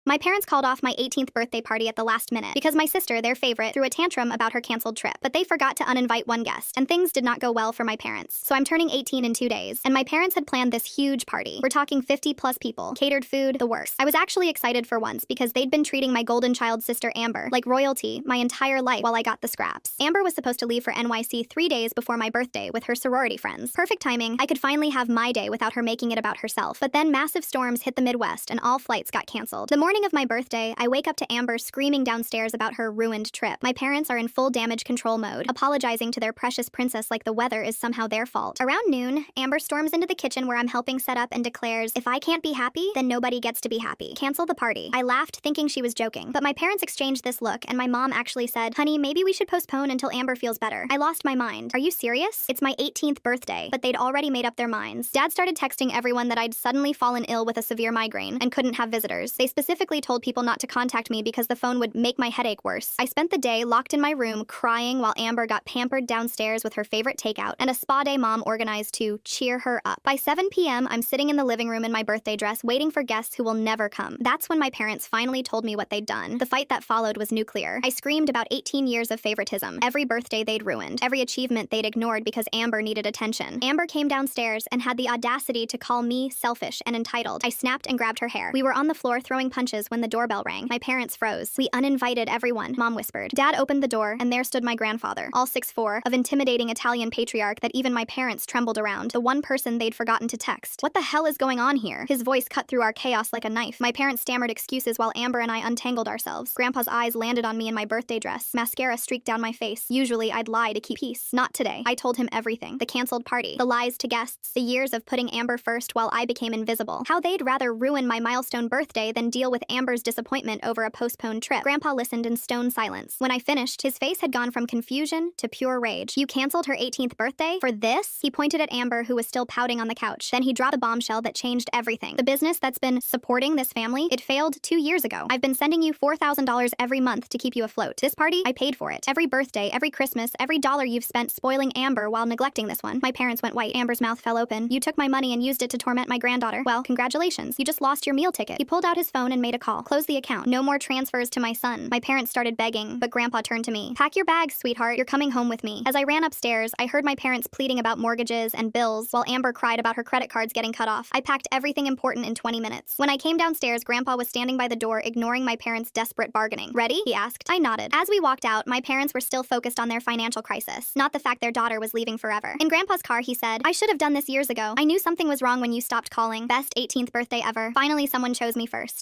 My parents called off my 18th birthday party at the last minute because my sister, their favorite, threw a tantrum about her canceled trip. But they forgot to uninvite one guest, and things did not go well for my parents. So I'm turning 18 in 2 days, and my parents had planned this huge party. We're talking 50 plus people, catered food, the works. I was actually excited for once because they'd been treating my golden child sister Amber like royalty my entire life while I got the scraps. Amber was supposed to leave for NYC 3 days before my birthday with her sorority friends. Perfect timing. I could finally have my day without her making it about herself. But then massive storms hit the Midwest and all flights got canceled. The morning of my birthday, I wake up to Amber screaming downstairs about her ruined trip. My parents are in full damage control mode, apologizing to their precious princess like the weather is somehow their fault. Around noon, Amber storms into the kitchen where I'm helping set up and declares, "If I can't be happy, then nobody gets to be happy. Cancel the party." I laughed, thinking she was joking, but my parents exchanged this look and my mom actually said, "Honey, maybe we should postpone until Amber feels better." I lost my mind. Are you serious? It's my 18th birthday, but they'd already made up their minds. Dad started texting everyone that I'd suddenly fallen ill with a severe migraine and couldn't have visitors. They specifically told people not to contact me because the phone would make my headache worse. I spent the day locked in my room crying while Amber got pampered downstairs with her favorite takeout and a spa day mom organized to cheer her up. By 7 p.m., I'm sitting in the living room in my birthday dress waiting for guests who will never come. That's when my parents finally told me what they'd done. The fight that followed was nuclear. I screamed about 18 years of favoritism, every birthday they'd ruined, every achievement they'd ignored because Amber needed attention. Amber came downstairs and had the audacity to call me selfish and entitled. I snapped and grabbed her hair. We were on the floor throwing punches when the doorbell rang. My parents froze. "We uninvited everyone," Mom whispered. Dad opened the door, and there stood my grandfather, all 6'4", of intimidating Italian patriarch that even my parents trembled around, the one person they'd forgotten to text. "What the hell is going on here?" His voice cut through our chaos like a knife. My parents stammered excuses while Amber and I untangled ourselves. Grandpa's eyes landed on me in my birthday dress. Mascara streaked down my face. Usually, I'd lie to keep peace. Not today. I told him everything. The canceled party, the lies to guests, the years of putting Amber first while I became invisible. How they'd rather ruin my milestone birthday than deal with Amber's disappointment over a postponed trip. Grandpa listened in stone silence. When I finished, his face had gone from confusion to pure rage. "You canceled her 18th birthday? For this?" He pointed at Amber, who was still pouting on the couch. Then he dropped a bombshell that changed everything. "The business that's been supporting this family, it failed 2 years ago. I've been sending you $4,000 every month to keep you afloat. This party, I paid for it. Every birthday, every Christmas, every dollar you've spent spoiling Amber while neglecting this one." My parents went white. Amber's mouth fell open. "You took my money and used it to torment my granddaughter. Well, congratulations. You just lost your meal ticket." He pulled out his phone and made a call. "Close the account. No more transfers to my son." My parents started begging, but Grandpa turned to me. "Pack your bags, sweetheart. You're coming home with me." As I ran upstairs, I heard my parents pleading about mortgages and bills while Amber cried about her credit cards getting cut off. I packed everything important in 20 minutes. When I came downstairs, Grandpa was standing by the door ignoring my parents' desperate bargaining. "Ready?" he asked. I nodded. As we walked out, my parents were still focused on their financial crisis, not the fact their daughter was leaving forever. In Grandpa's car, he said, "I should have done this years ago. I knew something was wrong when you stopped calling. Best 18th birthday ever. Finally, someone chose me first."